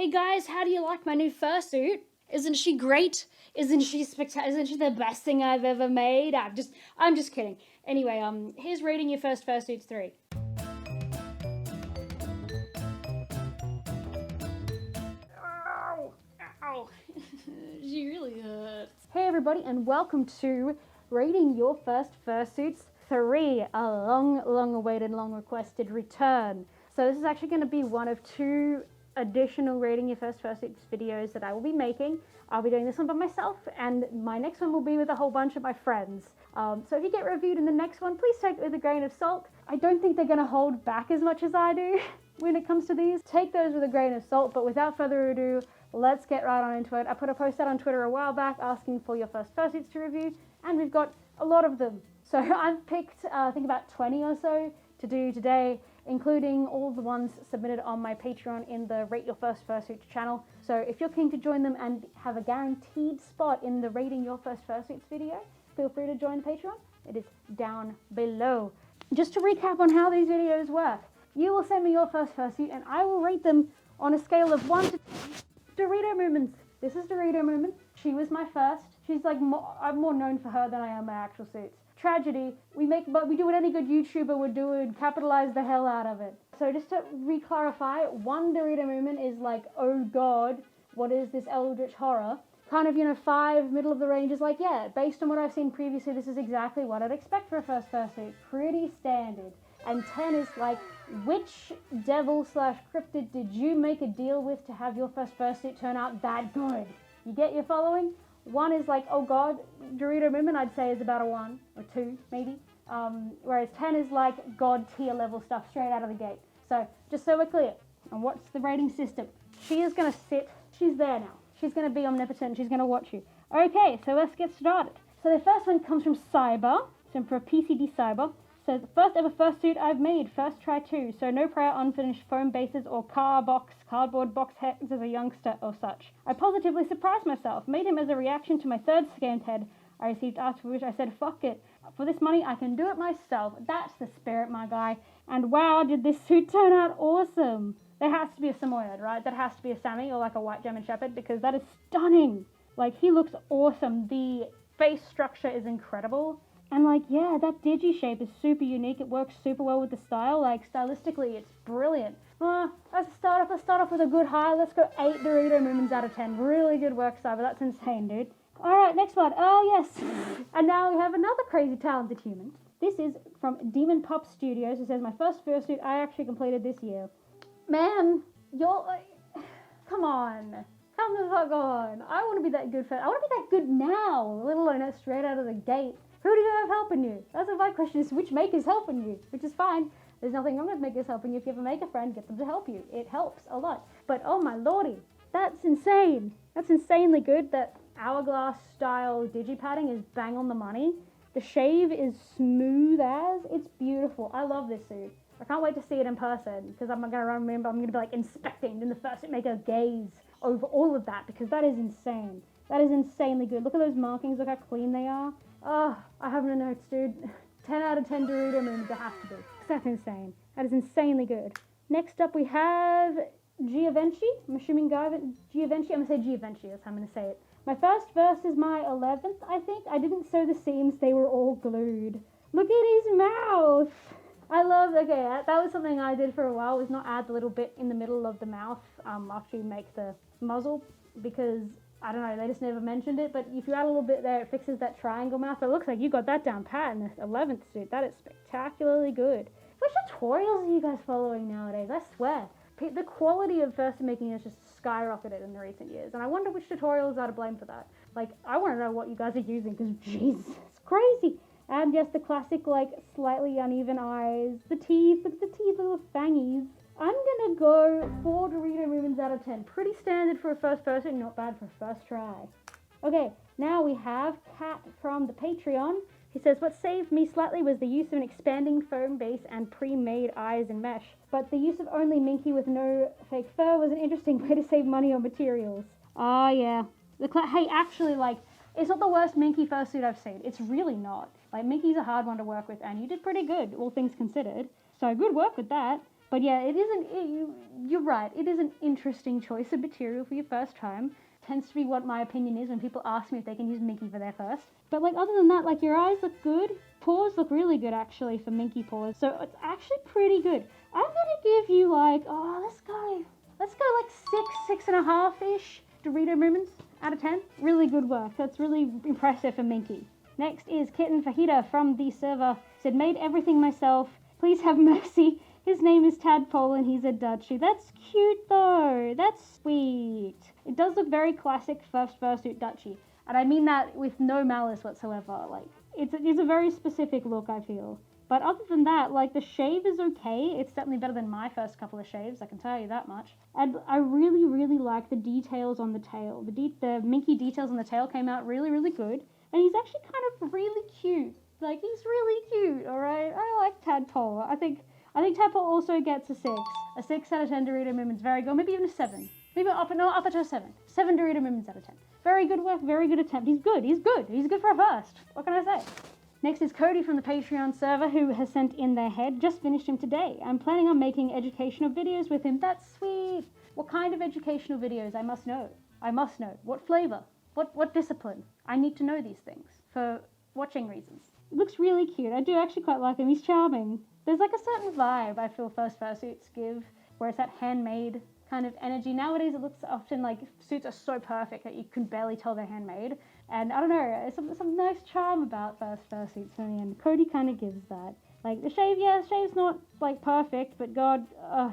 Hey guys, how do you like my new fursuit? Isn't she great? Isn't she spectacular? Isn't she the best thing I've ever made? I'm just kidding. Anyway, here's rating your first fursuits 3. Ow! Ow! She really hurts. Hey everybody, and welcome to rating your first fursuits 3, a long awaited, long requested return. So this is actually going to be one of 2 additional rating your first fursuits videos that I will be making. I'll be doing this one by myself, and my next one will be with a whole bunch of my friends. So if you get reviewed in the next one, please take it with a grain of salt. I don't think they're going to hold back as much as I do when it comes to these. Take those with a grain of salt, but without further ado, let's get right on into it. I put a post out on Twitter a while back asking for your first fursuits to review, and we've got a lot of them. So I've picked, I think about 20 or so to do today, including all the ones submitted on my Patreon in the Rate Your First Fursuits channel. So if you're keen to join them and have a guaranteed spot in the Rating Your First Fursuits video, feel free to join the Patreon. It is down below. Just to recap on how these videos work, you will send me your first fursuit and I will rate them on a scale of 1 to 10 Dorito Movements. This is Dorito Movement. She was my first. She's like, I'm more known for her than I am my actual suits. Tragedy, we do what any good YouTuber would do and capitalize the hell out of it. So just to re-clarify, 1 Dorito Movement is like, oh god, what is this eldritch horror? Kind of, 5, middle of the range is like, yeah, based on what I've seen previously, this is exactly what I'd expect for a first fursuit. Pretty standard. And 10 is like, which devil/cryptid did you make a deal with to have your first fursuit turn out that good? You get your following? 1 is like, oh god, Dorito Movement I'd say is about a 1, or 2 maybe. Whereas 10 is like god tier level stuff straight out of the gate. So, just so we're clear, and what's the rating system? She is going to sit, she's there now. She's going to be omnipotent, she's going to watch you. Okay, so let's get started. So the first one comes from Cyber, so for a PCD Cyber. So the first ever fursuit I've made, first try 2, so no prior unfinished foam bases or cardboard box heads as a youngster or such. I positively surprised myself, made him as a reaction to my 3rd scammed head I received after which I said, fuck it, for this money I can do it myself. That's the spirit, my guy. And wow, did this suit turn out awesome. There has to be a Samoyed, right? That has to be a Sami or like a white German Shepherd, because that is stunning. Like, he looks awesome. The face structure is incredible. And like, yeah, that digi shape is super unique. It works super well with the style. Like, stylistically, it's brilliant. Let's start off with a good high. Let's go 8 Dorito Movements out of 10. Really good work, Cyber. That's insane, dude. Alright, next one. Oh, yes. And now we have another crazy talented human. This is from Demon Pop Studios. It says, my first fursuit I actually completed this year. Man, you're like, come on. Come the fuck on. I want to be that good I want to be that good now, let alone straight out of the gate. Who do you have helping you? That's what my question is. Which maker's helping you? Which is fine. There's nothing wrong with makers helping you. If you ever make a friend, get them to help you. It helps a lot. But oh my lordy, that's insane. That's insanely good. That hourglass style digipadding is bang on the money. The shave is smooth as. It's beautiful. I love this suit. I can't wait to see it in person, because I'm going to remember, I'm going to be like inspecting in the fursuit maker gaze over all of that, because that is insane. That is insanely good. Look at those markings. Look how clean they are. Oh, I have no notes, dude. 10 out of 10 Dorito Movements, it has to be. That's insane. That is insanely good. Next up we have Givenchy. I'm assuming Givenchy. I'm going to say Givenchy. That's how I'm going to say it. My first verse is my 11th, I think. I didn't sew the seams. They were all glued. Look at his mouth. Okay, that was something I did for a while, was not add the little bit in the middle of the mouth after you make the muzzle, because, I don't know, they just never mentioned it, but if you add a little bit there, it fixes that triangle mouth. But it looks like you got that down pat in the 11th suit. That is spectacularly good. Which tutorials are you guys following nowadays? I swear. The quality of fursuit making has just skyrocketed in the recent years, and I wonder which tutorials are to blame for that. Like, I want to know what you guys are using, because, Jesus, it's crazy. And yes, the classic, like, slightly uneven eyes, the teeth, look at the teeth, little fangies. I'm gonna go 4 Dorito Movements out of 10. Pretty standard for a first fursuit, not bad for a first try. Okay, now we have Kat from the Patreon. He says, what saved me slightly was the use of an expanding foam base and pre-made eyes and mesh. But the use of only minky with no fake fur was an interesting way to save money on materials. Oh yeah. Hey, actually, like, it's not the worst minky fursuit I've seen. It's really not. Like, minky's a hard one to work with, and you did pretty good, all things considered. So good work with that. But yeah, you're right. It is an interesting choice of material for your first time. Tends to be what my opinion is when people ask me if they can use Minky for their first. But like other than that, like your eyes look good. Paws look really good actually for Minky paws. So it's actually pretty good. I'm gonna give you like, let's go like 6.5-ish Dorito Moomins out of 10. Really good work. That's really impressive for Minky. Next is Kitten Fajita from the server. Said, made everything myself. Please have mercy. His name is Tadpole and he's a Dutchie. That's cute though. That's sweet. It does look very classic first fursuit Dutchie. And I mean that with no malice whatsoever. Like, it's a very specific look, I feel. But other than that, like, the shave is okay. It's certainly better than my first couple of shaves, I can tell you that much. And I really, really like the details on the tail. The Minky details on the tail came out really, really good. And he's actually kind of really cute. Like, he's really cute, alright? I like Tadpole. I think Tadpole also gets a 6. A 6 out of 10 Dorito Moomins. Very good. Maybe even a 7. Maybe up to a 7. 7 Dorito Moomins out of 10. Very good work. Very good attempt. He's good. He's good. He's good for a first. What can I say? Next is Cody from the Patreon server, who has sent in their head. Just finished him today. I'm planning on making educational videos with him. That's sweet. What kind of educational videos? I must know. What flavor? What discipline? I need to know these things for watching reasons. It looks really cute. I do actually quite like him. He's charming. There's like a certain vibe I feel first fursuits give, where it's that handmade kind of energy. Nowadays it looks often like suits are so perfect that you can barely tell they're handmade. And I don't know, some nice charm about first fursuits in the end. Cody kind of gives that. Like the shave, yeah, shave's not like perfect, but God,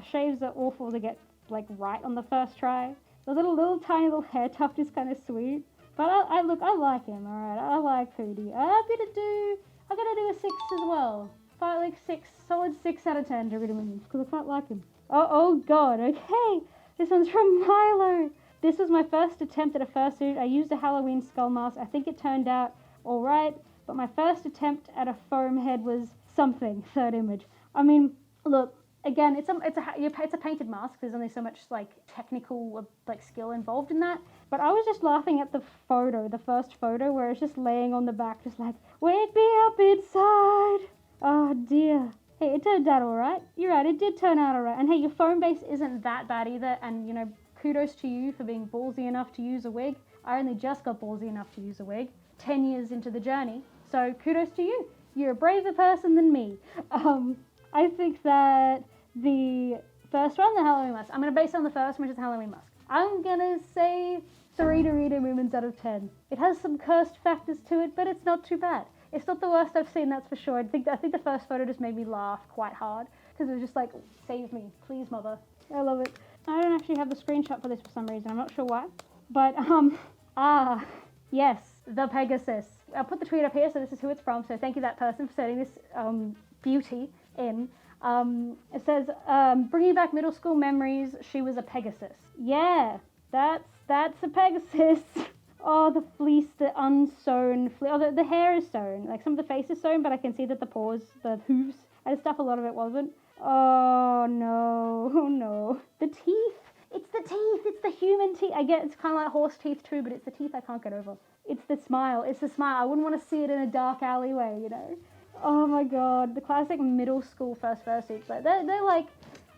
shaves are awful to get like right on the first try. The little tiny little hair tuft is kind of sweet. But I like him, alright. I like Cody. I'm gonna do a 6 as well. Like 6, solid 6 out of 10 to Moomins, because I quite like him. Oh God, okay. This one's from Milo. This was my first attempt at a fursuit. I used a Halloween skull mask. I think it turned out alright, but my first attempt at a foam head was something. Third image. I mean, look, again, it's a painted mask. There's only so much like technical like skill involved in that. But I was just laughing at the first photo, where it's just laying on the back, just like, wake me up inside. Oh dear. Hey, it turned out alright. You're right, it did turn out alright. And hey, your foam base isn't that bad either. And you know, kudos to you for being ballsy enough to use a wig. I only just got ballsy enough to use a wig 10 years into the journey. So kudos to you. You're a braver person than me. I think that the first one, the Halloween mask, I'm going to base it on the first one, which is the Halloween mask. I'm going to say 3 Dorito Moomins out of 10. It has some cursed factors to it, but it's not too bad. It's not the worst I've seen, that's for sure. I think the first photo just made me laugh quite hard, because it was just like, save me, please, mother. I love it. I don't actually have the screenshot for this for some reason. I'm not sure why. But, yes, the Pegasus. I'll put the tweet up here, so this is who it's from. So thank you, that person, for sending this beauty in. It says, bringing back middle school memories, she was a Pegasus. Yeah, that's a Pegasus. Oh, the fleece, the unsewn fleece. Oh, the hair is sewn. Like, some of the face is sewn, but I can see that the paws, the hooves and stuff, a lot of it wasn't. Oh, no. Oh, no. The teeth. It's the teeth. It's the human teeth. I get it's kind of like horse teeth, too, but it's the teeth I can't get over. It's the smile. It's the smile. I wouldn't want to see it in a dark alleyway, you know. Oh, my God. The classic middle school first fursuits. Like, they're like,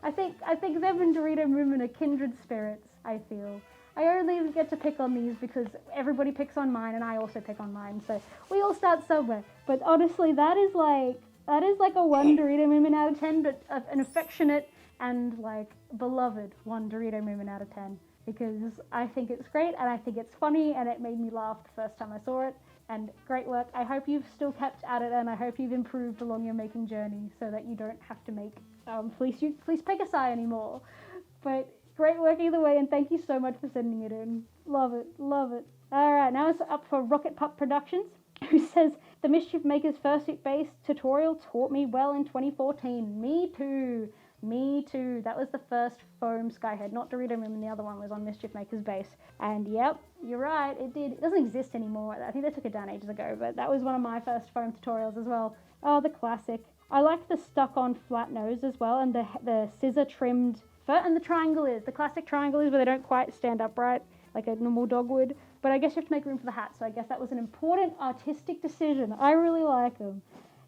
I think them and Dorito Moomin are kindred spirits, I feel. I only get to pick on these because everybody picks on mine, and I also pick on mine, so we all start somewhere. But honestly, that is like a 1 Dorito Moomin out of 10, but an affectionate and like beloved 1 Dorito Moomin out of 10, because I think it's great, and I think it's funny, and it made me laugh the first time I saw it. And great work. I hope you've still kept at it, and I hope you've improved along your making journey, so that you don't have to make fleece Pegasi anymore. But great work either way, and thank you so much for sending it in. Love it, love it. Alright, now it's up for Rocket Pup Productions, who says, the Mischief Maker's fursuit-based tutorial taught me well in 2014. Me too. Me too. That was the first foam Skyhead, not Dorito Moomin. The other one was on Mischief Maker's base. And yep, you're right, it did. It doesn't exist anymore. I think they took it down ages ago, but that was one of my first foam tutorials as well. Oh, the classic. I like the stuck-on flat nose as well, and the scissor-trimmed fur, and the classic triangle is where they don't quite stand upright like a normal dog would. But I guess you have to make room for the hat, so I guess that was an important artistic decision. I really like them.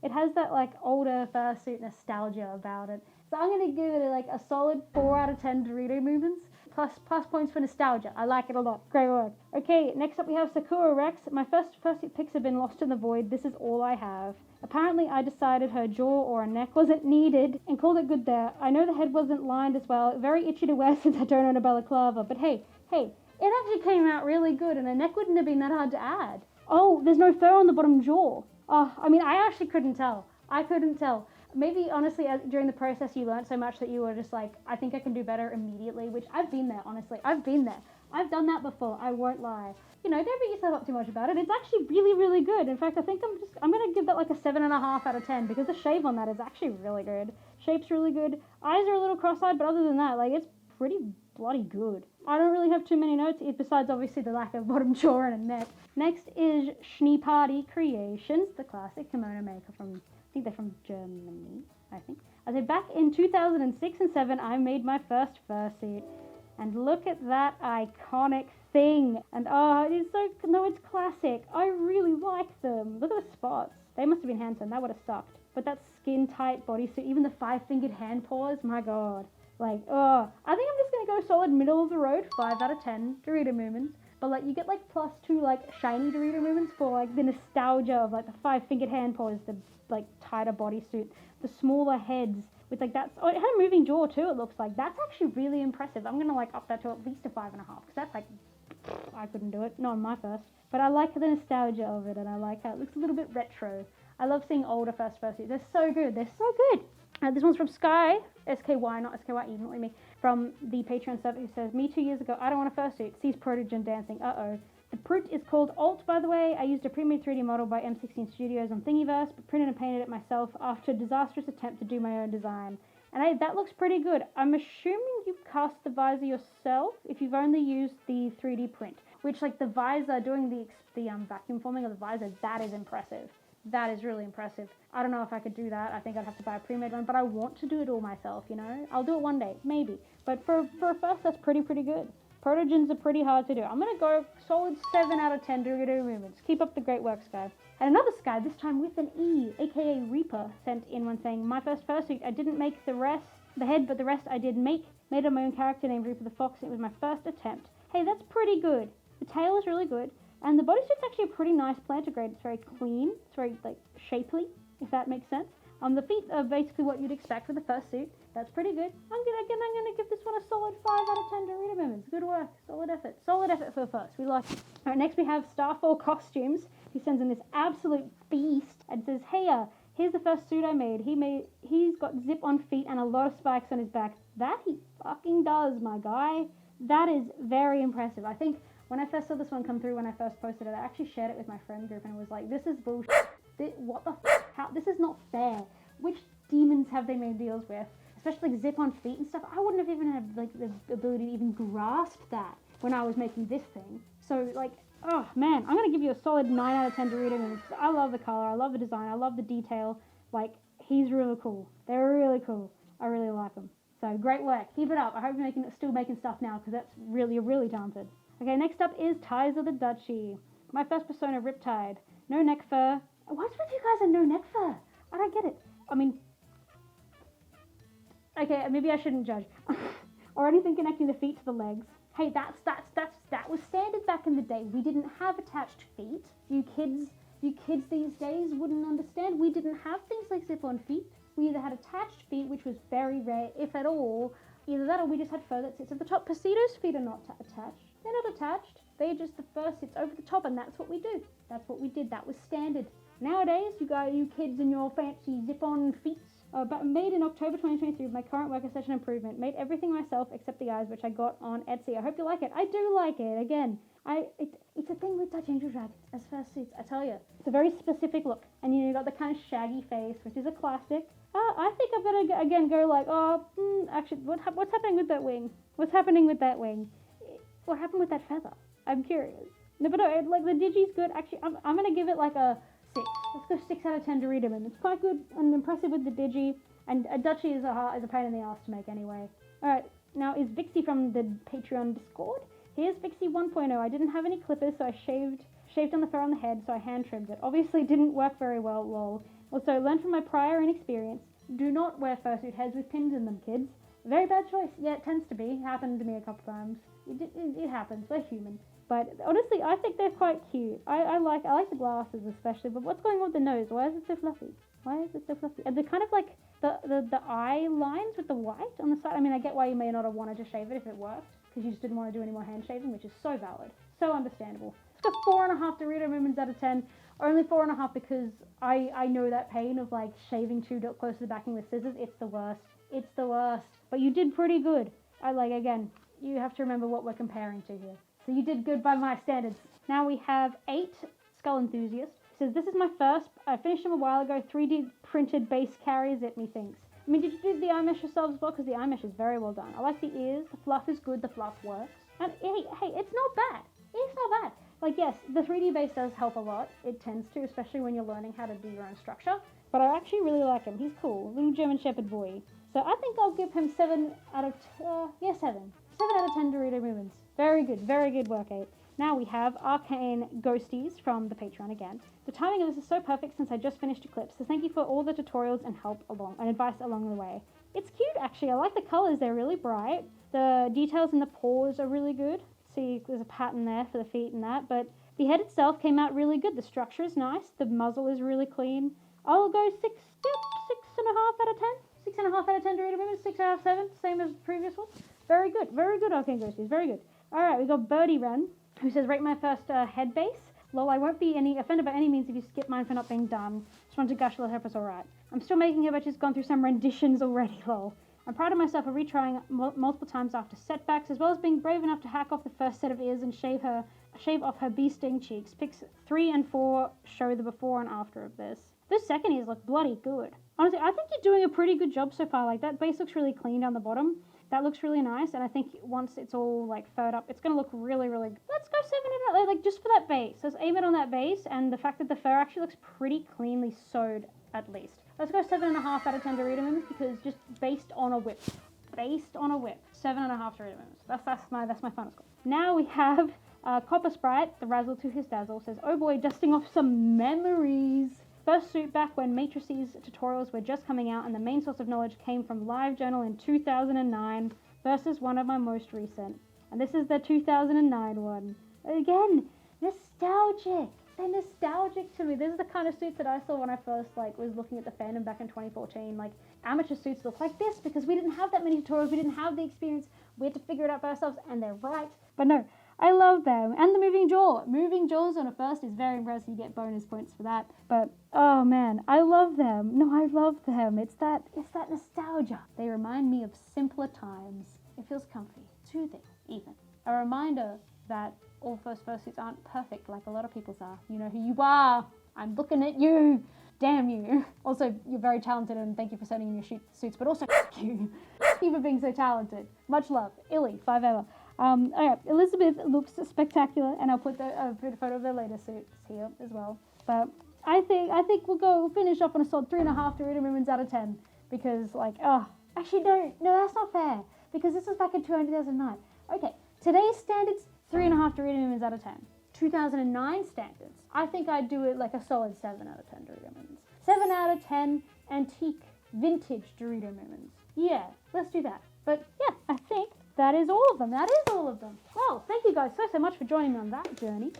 It has that like older fursuit nostalgia about it. So I'm going to give it like a solid 4 out of 10 Dorito movements. Plus points for nostalgia. I like it a lot. Great work. Okay, next up we have Sakura Rex. My first pics have been lost in the void. This is all I have. Apparently I decided her jaw or a neck wasn't needed and called it good there. I know the head wasn't lined as well. Very itchy to wear since I don't own a balaclava. But hey, it actually came out really good and the neck wouldn't have been that hard to add. Oh, there's no fur on the bottom jaw. Oh, I mean, I actually couldn't tell. Maybe, honestly, during the process, you learned so much that you were just like, I think I can do better immediately, which I've been there, honestly. I've been there. I've done that before. I won't lie. Don't beat yourself up too much about it. It's actually really, really good. In fact, I think I'm going to give that like a 7.5 out of 10 because the shave on that is actually really good. Shape's really good. Eyes are a little cross-eyed, but other than that, like, it's pretty bloody good. I don't really have too many notes, besides obviously the lack of bottom jaw and a neck. Next is Schnee Party Creations, the classic kimono maker from... I think they're from Germany, I think. I said back in 2006 and 7, I made my first fursuit. And look at that iconic thing. And it's classic. I really like them. Look at the spots. They must have been hand sewn. That would have sucked. But that skin tight bodysuit, even the 5-fingered hand paws, my God. I think I'm just going to go solid middle of the road, 5 out of 10 Dorito movements. But like you get like +2 like shiny Dorito movements for like the nostalgia of like the 5-fingered hand paws, the like tighter bodysuit, the smaller heads with like that. Oh, it had a moving jaw too. It looks like that's actually really impressive. I'm gonna like up that to at least a 5.5 because that's like I couldn't do it, not on my first. But I like the nostalgia of it and I like how it looks a little bit retro. I love seeing older fursuits. They're so good. This one's from Sky, S-K-Y, not S-K-Y-E, not like me, from the Patreon server who says, me 2 years ago, I don't want a fursuit, sees Protogen dancing, uh-oh. The print is called Alt, by the way. I used a pre-made 3D model by M16 Studios on Thingiverse, but printed and painted it myself after a disastrous attempt to do my own design. And that looks pretty good. I'm assuming you cast the visor yourself if you've only used the 3D print, which like the visor, doing the vacuum forming of the visor, that is impressive. That is really impressive. I don't know if I could do that. I think I'd have to buy a pre-made one, but I want to do it all myself, I'll do it one day, maybe. But for a first, that's pretty good. Protogens are pretty hard to do. I'm going to go solid 7 out of 10 Dorito movements. Keep up the great work, Sky. And another Sky, this time with an E, aka Reaper, sent in one saying, my first fursuit, I didn't make the head, but the rest I did make. Made up my own character named Reaper the Fox. It was my first attempt. Hey, that's pretty good. The tail is really good. And the bodysuit's actually a pretty nice planter grade. It's very clean. It's very, shapely, if that makes sense. The feet are basically what you'd expect with a fursuit. That's pretty good. I'm gonna give this one a solid 5 out of 10 Dorito movements. Good work. Solid effort. Solid effort for first. We like it. Alright, next we have Starfall Costumes. He sends in this absolute beast and says, hey, here's the first suit I made. He's got zip-on feet and a lot of spikes on his back. That he fucking does, my guy. That is very impressive. I think when I first saw this one come through, when I first posted it, I actually shared it with my friend group and was like, this is bullshit. What the f***? How? This is not fair. Which demons have they made deals with? Especially like zip-on feet and stuff. I wouldn't have even had like the ability to even grasp that when I was making this thing. So like, oh man, I'm going to give you a solid 9 out of 10 Dorito movements. I love the color. I love the design. I love the detail. Like, he's really cool. They're really cool. I really like them. So great work. Keep it up. I hope you're still making stuff now because that's really, really talented. Okay, next up is Ties of the Duchy. My first persona, Riptide. No neck fur. What's with you guys and no neck fur? I don't get it. I mean, okay, maybe I shouldn't judge. Or anything connecting the feet to the legs. Hey, that was standard back in the day. We didn't have attached feet. You kids these days wouldn't understand. We didn't have things like zip-on feet. We either had attached feet, which was very rare, if at all. Either that or we just had fur that sits at the top. Posito's feet are not attached. They're not attached. They're just the fur sits over the top, and that's what we do. That's what we did. That was standard. Nowadays, you kids and your fancy zip-on feet. But made in October 2023 with my current work is such an improvement. Made everything myself except the eyes, which I got on Etsy. I hope you like it. I do like it. Again, it's a thing with Dutch Angel Dragons as fursuits. I tell you, it's a very specific look, and you got the kind of shaggy face, which is a classic. I think I'm gonna again go like, actually, what's happening with that wing? What's happening with that wing? What happened with that feather? I'm curious. No, but no, like the digi's good. Actually, I'm gonna give it like a 6. Let's go 6 out of 10 Dorito Movement. It's quite good and impressive with the digi, and a Dutchie is a pain in the ass to make anyway. Alright, now is Vixie from the Patreon Discord. Here's Vixie 1.0. I didn't have any clippers, so I shaved on the fur on the head, so I hand trimmed it. Obviously didn't work very well, lol. Also, learned from my prior inexperience. Do not wear fursuit heads with pins in them, kids. Very bad choice. Yeah, it tends to be. Happened to me a couple times. It happens. We're human. But honestly, I think they're quite cute. I like the glasses especially, but what's going on with the nose? Why is it so fluffy? Why is it so fluffy? And they're kind of like the eye lines with the white on the side. I mean, I get why you may not have wanted to shave it if it worked, because you just didn't want to do any more hand shaving, which is so valid. So understandable. It's got 4.5 Dorito movements out of 10. Only 4.5 because I know that pain of like shaving too close to the backing with scissors. It's the worst. It's the worst. But you did pretty good. Again, you have to remember what we're comparing to here. So you did good by my standards. Now we have 8 Skull Enthusiast. It says, this is my first. I finished them a while ago. 3D printed base carries it, methinks. I mean, did you do the eye mesh yourself as well? Because the eye mesh is very well done. I like the ears. The fluff is good. The fluff works. And hey, it's not bad. It's not bad. Like, yes, the 3D base does help a lot. It tends to, especially when you're learning how to do your own structure. But I actually really like him. He's cool. Little German Shepherd boy. So I think I'll give him 7 out of 7. 7 out of 10 Dorito movements. Very good work, 8. Now we have Arcane Ghosties from the Patreon again. The timing of this is so perfect since I just finished Eclipse, so thank you for all the tutorials and help and advice along the way. It's cute, actually. I like the colors. They're really bright. The details in the paws are really good. See, there's a pattern there for the feet and that, but the head itself came out really good. The structure is nice. The muzzle is really clean. I'll go 6.5 out of 10. 6.5 out of 10 Dorito movements. 6 out of 7, same as the previous one. Very good, Arcane Ghosties. Very good. Alright, we got Birdie Wren, who says, rate my first head base. Lol, I won't be offended by any means if you skip mine for not being done. Just wanted to gush a little, hope it's alright. I'm still making it, but just gone through some renditions already, lol. I'm proud of myself for retrying multiple times after setbacks, as well as being brave enough to hack off the first set of ears and shave off her bee sting cheeks. Pics 3 and 4 show the before and after of this. Those second ears look bloody good. Honestly, I think you're doing a pretty good job so far. Like, that base looks really clean down the bottom. That looks really nice, and I think once it's all like furred up, it's gonna look really good. Let's go 7 and 8, like just for that base. Let's aim it on that base, and the fact that the fur actually looks pretty cleanly sewed at least. Let's go 7.5 out of 10 Dorito movements because just based on a whip. 7.5 Dorito movements. That's my final score. Now we have Copper Sprite, the razzle to his dazzle, says, oh boy, dusting off some memories. First suit back when Matrices tutorials were just coming out and the main source of knowledge came from LiveJournal in 2009 versus one of my most recent. And this is the 2009 one. Again, nostalgic. They're nostalgic to me. This is the kind of suits that I saw when I first was looking at the fandom back in 2014. Like, amateur suits look like this because we didn't have that many tutorials. We didn't have the experience. We had to figure it out by ourselves, and they're right. But no, I love them. And the moving jaw. Moving jaws on a first is very impressive. You get bonus points for that. But, oh man, I love them. No, I love them. It's that nostalgia. They remind me of simpler times. It feels comfy, soothing, even. A reminder that all fursuits aren't perfect like a lot of people's are. You know who you are. I'm looking at you. Damn you. Also, you're very talented and thank you for sending in your suits, but also you. Thank you for being so talented. Much love. Illy, 5 Alright, Elizabeth looks spectacular, and I'll put a photo of their latest suits here as well. But I think we'll finish off on a solid 3.5 Dorito movements out of 10 because actually no, that's not fair because this was back in 2009. Okay, today's standards 3.5 Dorito movements out of 10. 2009 standards, I think I'd do it like a solid 7 out of 10 Dorito movements. 7 out of 10 antique vintage Dorito movements. Yeah, let's do that. But yeah, I think that is all of them. Well, thank you guys so much for joining me on that journey.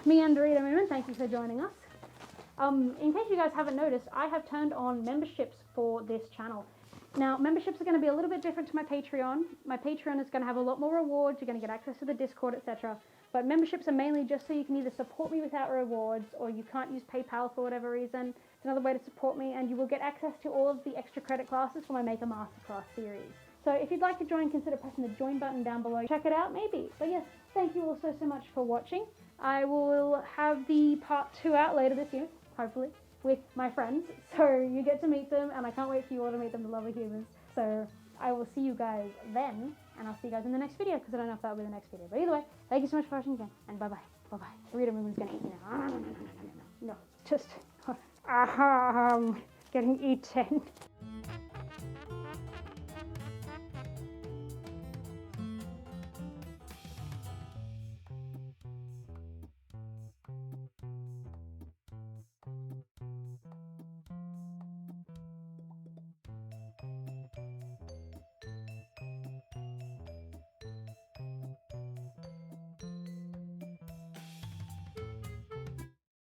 Me and Dorito Movement, thank you for joining us. In case you guys haven't noticed, I have turned on memberships for this channel. Now, memberships are going to be a little bit different to my Patreon. My Patreon is going to have a lot more rewards. You're going to get access to the Discord, etc. But memberships are mainly just so you can either support me without rewards, or you can't use PayPal for whatever reason. It's another way to support me, and you will get access to all of the extra credit classes for my Make a Masterclass series. So if you'd like to join, consider pressing the join button down below. Check it out, maybe. But yes, thank you all so much for watching. I will have the part 2 out later this year, hopefully, with my friends. So you get to meet them, and I can't wait for you all to meet them, the lovely humans. So I will see you guys then, and I'll see you guys in the next video, because I don't know if that will be the next video. But either way, thank you so much for watching again, and bye-bye. Bye-bye. Dorito Moon's gonna eat me now. No, just... getting eaten.